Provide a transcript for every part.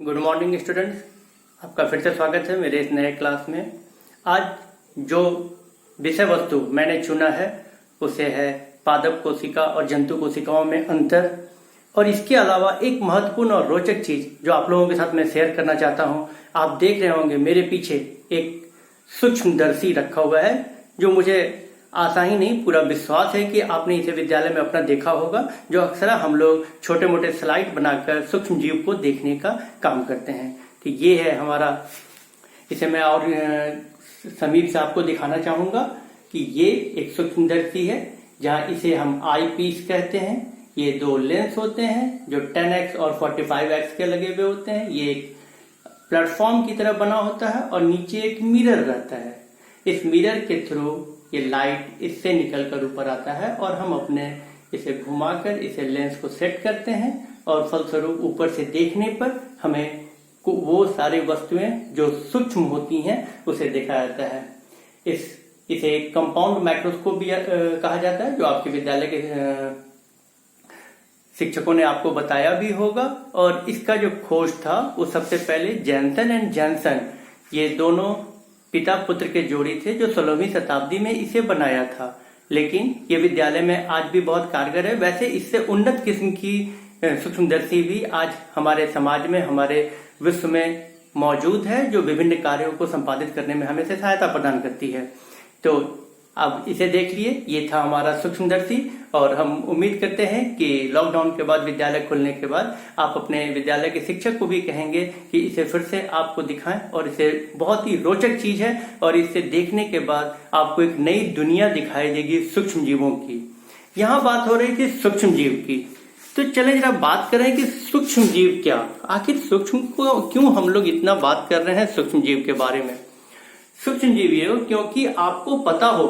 Good morning students, आपका फिर से स्वागत है मेरे इस नए क्लास में। आज जो विषय वस्तु मैंने चुना है उसे है पादप कोशिका और जंतु कोशिकाओं में अंतर, और इसके अलावा एक महत्वपूर्ण और रोचक चीज जो आप लोगों के साथ मैं शेयर करना चाहता हूं। आप देख रहे होंगे मेरे पीछे एक सूक्ष्मदर्शी रखा हुआ है, जो मुझे आशा ही नहीं पूरा विश्वास है कि आपने इसे विद्यालय में अपना देखा होगा, जो अक्सर हम लोग छोटे मोटे स्लाइड बनाकर सूक्ष्म जीव को देखने का काम करते हैं। तो ये है हमारा, इसे मैं और समीप से आपको दिखाना चाहूंगा कि ये एक सूक्ष्मदर्शी है, जहां इसे हम आई पीस कहते हैं। ये दो लेंस होते हैं जो 10x और 45x के लगे हुए होते हैं। ये एक प्लेटफॉर्म की तरह बना होता है और नीचे एक मिरर रहता है। इस मिरर के थ्रू ये लाइट इससे निकलकर ऊपर आता है और हम अपने इसे घुमाकर इसे लेंस को सेट करते हैं, और फलस्वरूप ऊपर से देखने पर हमें वो सारी वस्तुएं जो सूक्ष्म होती हैं उसे देखा जाता है। इसे कंपाउंड माइक्रोस्कोप भी कहा जाता है, जो आपके विद्यालय के शिक्षकों ने आपको बताया भी होगा। और इसका जो खोज था वो सबसे पहले जैनसन एंड जैनसन, ये दोनों पिता पुत्र के जोड़ी थे जो 16वीं शताब्दी में इसे बनाया था। लेकिन ये विद्यालय में आज भी बहुत कारगर है। वैसे इससे उन्नत किस्म की सूक्ष्मदर्शी भी आज हमारे समाज में, हमारे विश्व में मौजूद है, जो विभिन्न कार्यों को संपादित करने में हमें से सहायता प्रदान करती है। तो अब इसे देख लिए, ये था हमारा सूक्ष्मदर्शी। और हम उम्मीद करते हैं कि लॉकडाउन के बाद, विद्यालय खुलने के बाद, आप अपने विद्यालय के शिक्षक को भी कहेंगे कि इसे फिर से आपको दिखाएं। और इसे बहुत ही रोचक चीज है, और इसे देखने के बाद आपको एक नई दुनिया दिखाई देगी सूक्ष्म जीवों की। यहाँ बात हो रही थी सूक्ष्म जीव की, तो चले जरा बात करें कि सूक्ष्म जीव क्या, आखिर सूक्ष्म को क्यों हम लोग इतना बात कर रहे हैं सूक्ष्म जीव के बारे में। सूक्ष्म जीव ये हो क्योंकि आपको पता हो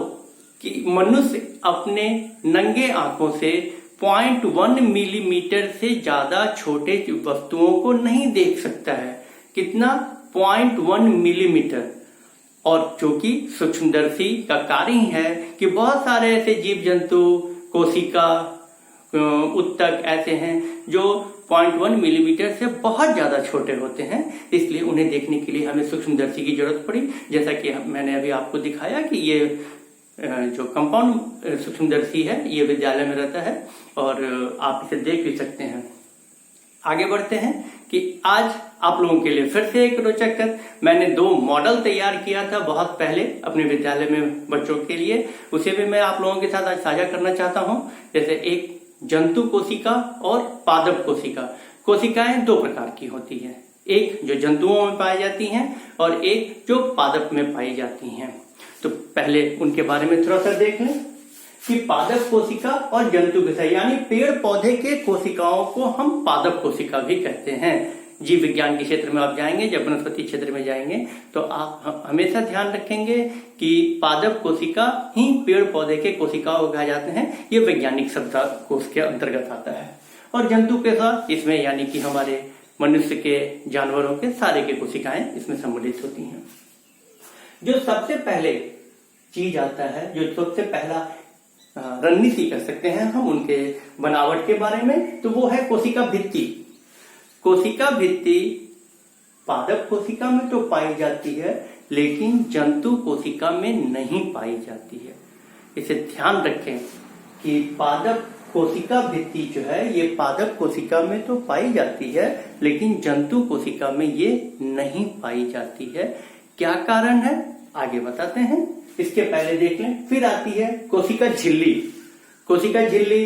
कि मनुष्य अपने नंगे आंखों से 0.1 मिलीमीटर से ज्यादा छोटे वस्तुओं को नहीं देख सकता है। कितना? 0.1 मिलीमीटर। और चूंकि सूक्ष्मदर्शी का कार्य ही है कि बहुत सारे ऐसे जीव जंतु, कोशिका, उत्तक ऐसे हैं जो 0.1 मिलीमीटर से बहुत ज्यादा छोटे होते हैं, इसलिए उन्हें देखने के लिए हमें सूक्ष्मदर्शी की जरूरत पड़ी। जैसा कि मैंने अभी आपको दिखाया कि ये जो कंपाउंड सूक्ष्मदर्शी है ये विद्यालय में रहता है, और आप इसे देख भी सकते हैं। आगे बढ़ते हैं कि आज आप लोगों के लिए फिर से एक रोचक कर, मैंने 2 मॉडल तैयार किया था बहुत पहले अपने विद्यालय में बच्चों के लिए, उसे भी मैं आप लोगों के साथ आज साझा करना चाहता हूं। जैसे एक जंतु कोशिका और पादप कोशिका। कोशिकाएं 2 प्रकार की होती है, एक जो जंतुओं में पाई जाती हैं और एक जो पादप में पाई जाती हैं। तो पहले उनके बारे में थोड़ा सा देख लें कि पादप कोशिका और जंतु कोशिका, यानी पेड़ पौधे के कोशिकाओं को हम पादप कोशिका भी कहते हैं। जीव विज्ञान के क्षेत्र में आप जाएंगे, जब वनस्पति क्षेत्र में जाएंगे, तो आप हमेशा ध्यान रखेंगे कि पादप कोशिका ही पेड़ पौधे के कोशिकाओं को कहा जाते हैं। ये वैज्ञानिक शब्दकोश के अंतर्गत आता है। और जंतु के साथ इसमें यानी कि हमारे मनुष्य के, जानवरों के सारे के कोशिकाएं इसमें सम्मिलित होती हैं। जो सबसे पहले चीज आता है, जो सबसे पहला रणनीति कर सकते हैं हम उनके बनावट के बारे में, तो वो है कोशिका भित्ति। कोशिका भित्ति पादप कोशिका में तो पाई जाती है, लेकिन जंतु कोशिका में नहीं पाई जाती है। इसे ध्यान रखें कि पादप कोशिका भित्ति जो है ये पादप कोशिका में तो पाई जाती है, लेकिन जंतु कोशिका में ये नहीं पाई जाती है। क्या कारण है आगे बताते हैं, इसके पहले देख लें। फिर आती है कोशिका झिल्ली। कोशिका झिल्ली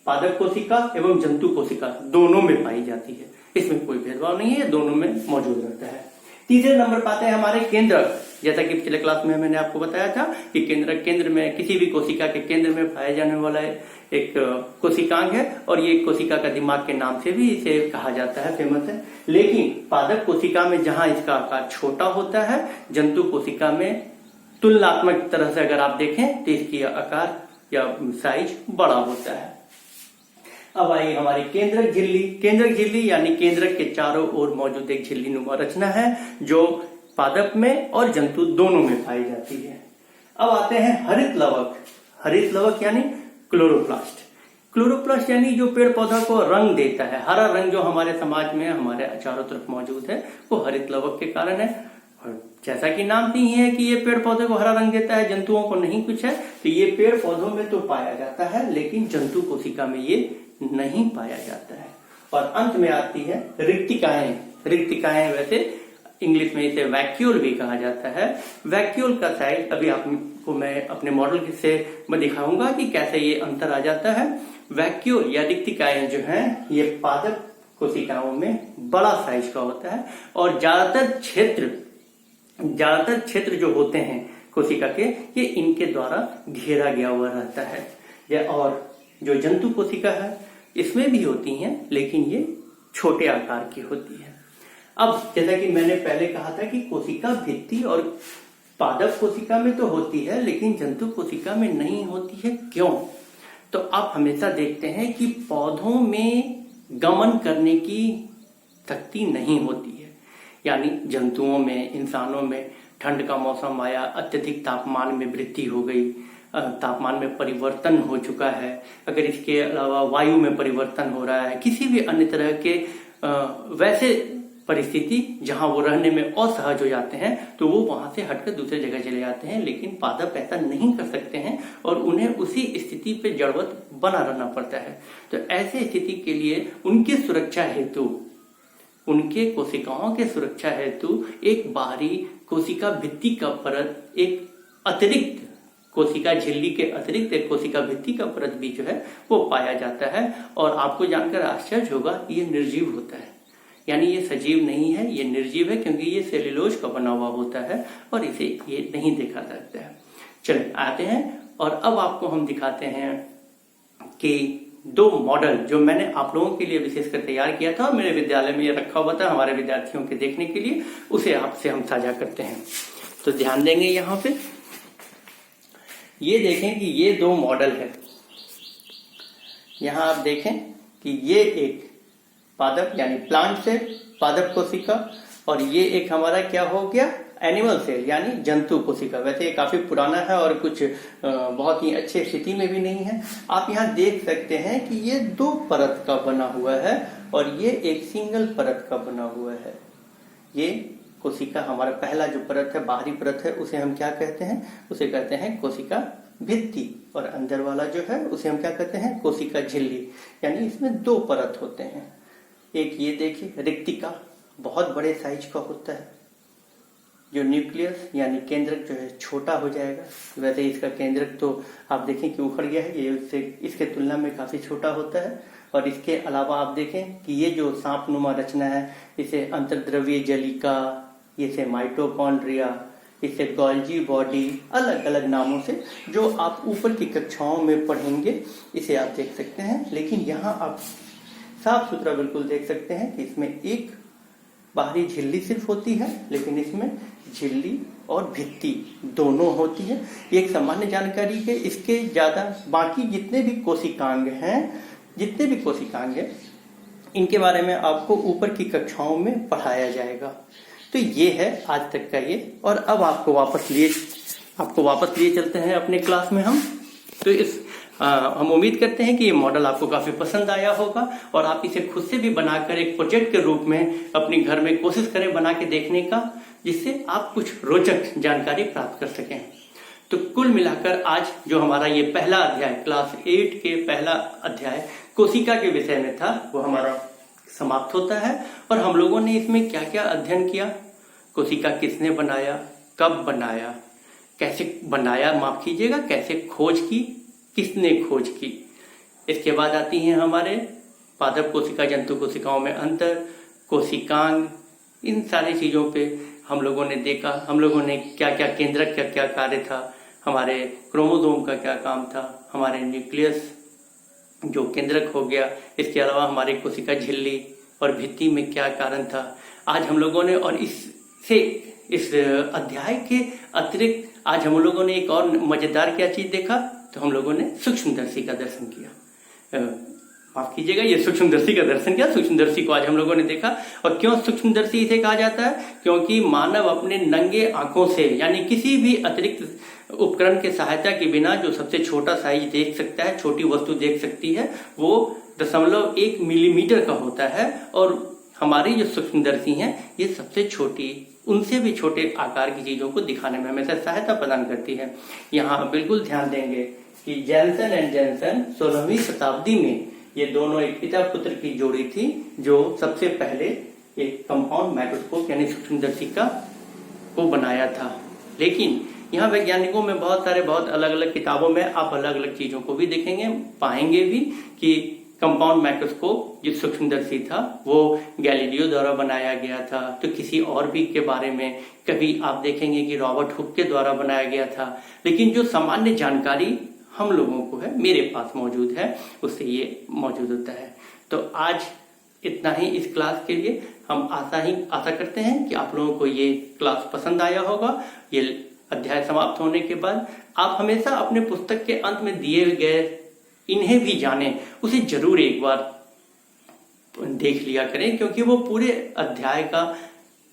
पादप कोशिका एवं जंतु कोशिका दोनों में पाई जाती है, इसमें कोई भेदभाव नहीं है, दोनों में मौजूद रहता है। तीसरे नंबर पाते हैं हमारे केंद्रक। जैसा कि पिछले क्लास में मैंने आपको बताया था कि केंद्रक केंद्र में, किसी भी कोशिका के केंद्र में पाया जाने वाला एक कोशिकांग है, और ये कोशिका का दिमाग के नाम से भी इसे कहा जाता है, फेमस है। लेकिन पादप कोशिका में जहां इसका आकार छोटा होता है, जंतु कोशिका में तुलनात्मक तरह से अगर आप देखें तो इसकी आकार या साइज बड़ा होता है। अब आई हमारी केंद्रक झिल्ली। केंद्रक झिल्ली यानी केंद्रक के चारों ओर मौजूद एक झिल्ली नुमा रचना है, जो पादप में और जंतु दोनों में पाई जाती है। अब आते हैं हरित लवक। हरित लवक यानी क्लोरोप्लास्ट। क्लोरोप्लास्ट यानी जो पेड़ पौधा को रंग देता है, हरा रंग जो हमारे समाज में हमारे चारों तरफ मौजूद है वो हरित लवक के कारण है। और जैसा कि नाम नहीं है कि ये पेड़ पौधे को हरा रंग देता है, जंतुओं को नहीं कुछ है, तो ये पेड़ पौधों में तो पाया जाता है लेकिन जंतु कोशिका में ये नहीं पाया जाता है। और अंत में आती है रिक्तिकाएं। रिक्तिकाएं वैसे इंग्लिश में इसे वैक्यूल भी कहा जाता है। वैक्यूल का साइज अभी आपको मैं अपने मॉडल से मैं दिखाऊंगा कि कैसे ये अंतर आ जाता है। वैक्यूल या रिक्तिकाएं जो हैं ये पादप कोशिकाओं में बड़ा साइज का होता है और ज्यादातर क्षेत्र जो होते हैं कोशिका के ये इनके द्वारा घेरा गया हुआ रहता है। और जो जंतु कोशिका है इसमें भी होती हैं लेकिन ये छोटे आकार की होती है। अब जैसा कि मैंने पहले कहा था कि कोशिका भित्ति और पादप कोशिका में तो होती है लेकिन जंतु कोशिका में नहीं होती है। क्यों? तो आप हमेशा देखते हैं कि पौधों में गमन करने की शक्ति नहीं होती है। यानी जंतुओं में, इंसानों में ठंड का मौसम आया, अत्यधिक तापमान में वृद्धि हो गई, तापमान में परिवर्तन हो चुका है, अगर इसके अलावा वायु में परिवर्तन हो रहा है, किसी भी अन्य तरह के वैसे परिस्थिति जहां वो रहने में असहज हो जाते हैं तो वो वहां से हटकर दूसरे जगह चले जाते हैं। लेकिन पादप ऐसा नहीं कर सकते हैं और उन्हें उसी स्थिति पे जड़वत बना रहना पड़ता है। तो ऐसे स्थिति के लिए उनकी सुरक्षा हेतु, उनके कोशिकाओं के सुरक्षा हेतु एक बाहरी कोशिका भित्ति का परत, एक अतिरिक्त कोशिका झिल्ली के अतिरिक्त एक कोशिका भित्ति का परत भी जो है वो पाया जाता है। और आपको जानकर आश्चर्य होगा ये निर्जीव होता है, यानी ये सजीव नहीं है, ये निर्जीव है क्योंकि ये सेल्यूलोज का बना हुआ होता है और इसे ये नहीं देखा जाता है। चलिए आते हैं और अब आपको हम दिखाते हैं कि दो मॉडल जो मैंने आप लोगों के लिए विशेषकर तैयार किया था और मेरे विद्यालय में ये रखा हुआ था हमारे विद्यार्थियों के देखने के लिए, उसे आपसे हम साझा करते हैं। तो ध्यान देंगे यहाँ पे, ये देखें कि ये दो मॉडल है। यहाँ आप देखें कि ये एक पादप यानी प्लांट सेल, पादप कोशिका, और ये एक हमारा क्या हो गया एनिमल सेल यानी जंतु कोशिका। वैसे ये काफी पुराना है और कुछ बहुत ही अच्छे स्थिति में भी नहीं है। आप यहाँ देख सकते हैं कि ये दो परत का बना हुआ है और ये एक सिंगल परत का बना हुआ है। ये कोशिका हमारा पहला जो परत है, बाहरी परत है, उसे हम क्या कहते हैं? उसे कहते हैं कोशिका भित्ति। और अंदर वाला जो है उसे हम क्या कहते हैं? कोशिका झिल्ली। यानी इसमें दो परत होते हैं। एक ये देखिए रिक्तिका बहुत बड़े साइज का होता है, जो न्यूक्लियस यानी केंद्रक जो है छोटा हो जाएगा। वैसे इसका केंद्रक तो आप देखें कि उखड़ गया है, ये इसके तुलना में काफी छोटा होता है। और इसके अलावा आप देखें कि ये जो सांपनुमा रचना है, इसे अंतर्द्रव्य जलिका, इसे माइटोकॉन्ड्रिया, इसे गोल्जी बॉडी, अलग अलग नामों से जो आप ऊपर की कक्षाओं में पढ़ेंगे इसे आप देख सकते हैं। लेकिन यहाँ आप साफ सुथरा बिल्कुल देख सकते हैं कि इसमें एक बाहरी झिल्ली सिर्फ होती है, लेकिन इसमें झिल्ली और भित्ति दोनों होती है। एक सामान्य जानकारी है, इसके ज्यादा बाकी जितने भी कोशिकांग हैं इनके बारे में आपको ऊपर की कक्षाओं में पढ़ाया जाएगा। तो ये है आज तक का ये। और अब आपको वापस लिए चलते हैं अपने क्लास में हम। तो हम उम्मीद करते हैं कि ये मॉडल आपको काफी पसंद आया होगा और आप इसे खुद से भी बनाकर एक प्रोजेक्ट के रूप में अपने घर में कोशिश करें बना के देखने का, जिससे आप कुछ रोचक जानकारी प्राप्त कर सकें। तो कुल मिलाकर आज जो हमारा ये पहला अध्याय, क्लास 8 के पहला अध्याय कोशिका के विषय में था, वो हमारा समाप्त होता है। और हम लोगों ने इसमें क्या क्या अध्ययन किया, कोशिका किसने बनाया, कब बनाया, कैसे बनाया, माफ कीजिएगा, कैसे खोज की, किसने खोज की। इसके बाद आती हैं हमारे पादप कोशिका जंतु कोशिकाओं में अंतर, कोशिकांग, इन सारी चीजों पे हम लोगों ने देखा। हम लोगों ने क्या क्या केंद्रक का क्या कार्य था, हमारे क्रोमोसोम का क्या काम था, हमारे न्यूक्लियस जो केंद्रक हो गया, इसके अलावा हमारी कोशिका झिल्ली और भित्ति में क्या कारण था। आज हम लोगों ने, और इस अध्याय के अतिरिक्त आज हम लोगों ने एक और मजेदार क्या चीज देखा, तो हम लोगों ने सूक्ष्मदर्शी का दर्शन किया। माफ कीजिएगा, ये सूक्ष्मदर्शी का दर्शन किया। सूक्ष्मदर्शी को आज हम लोगों ने देखा। और क्यों सूक्ष्मदर्शी इसे कहा जाता है? क्योंकि मानव अपने नंगे आंखों से, यानी किसी भी अतिरिक्त उपकरण के सहायता के बिना जो सबसे छोटा साइज देख सकता है, छोटी वस्तु देख सकती है, वो 0.1 मिलीमीटर का होता है। और हमारी जो सूक्ष्मदर्शी हैं, ये सबसे छोटी, उनसे भी छोटे आकार की चीजों को दिखाने में हमेशा सहायता प्रदान करती है। यहाँ बिल्कुल ध्यान देंगे कि जैनसन एंड जैनसन 16वीं शताब्दी में ये दोनों एक पिता पुत्र की जोड़ी थी, जो सबसे पहले एक कंपाउंड माइक्रोस्कोप यानी सूक्ष्मदर्शी को बनाया था। लेकिन यहाँ वैज्ञानिकों में बहुत अलग अलग किताबों में आप अलग अलग चीजों को भी देखेंगे, पाएंगे भी कि कंपाउंड माइक्रोस्कोप जो सूक्ष्मदर्शी था वो गैलीलियो द्वारा बनाया गया था। तो किसी और भी के बारे में कभी आप देखेंगे कि रॉबर्ट हुक के द्वारा बनाया गया था। लेकिन जो सामान्य जानकारी हम लोगों को है, मेरे पास मौजूद है, उससे ये मौजूद होता है। तो आज इतना ही इस क्लास के लिए। हम आशा करते हैं कि आप लोगों को ये क्लास पसंद आया होगा। ये अध्याय समाप्त होने के बाद आप हमेशा अपने पुस्तक के अंत में दिए गए इन्हें भी जानें, उसे जरूर एक बार देख लिया करें, क्योंकि वो पूरे अध्याय का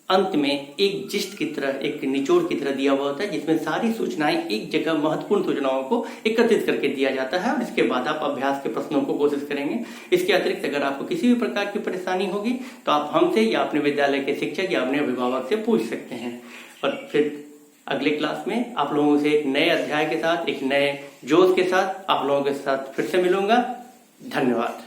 अंत में एक जिस्ट की तरह, एक निचोड़ की तरह दिया हुआ होता है, जिसमें सारी सूचनाएं एक जगह, महत्वपूर्ण सूचनाओं को एकत्रित करके दिया जाता है। और इसके बाद आप अभ्यास के प्रश्नों को कोशिश करेंगे। इसके अतिरिक्त अगर आपको किसी भी प्रकार की परेशानी होगी तो आप हमसे या अपने विद्यालय के शिक्षक या अपने अभिभावक से पूछ सकते हैं। और फिर अगले क्लास में आप लोगों से एक नए अध्याय के साथ, एक नए जोश के साथ आप लोगों के साथ फिर से मिलूंगा। धन्यवाद।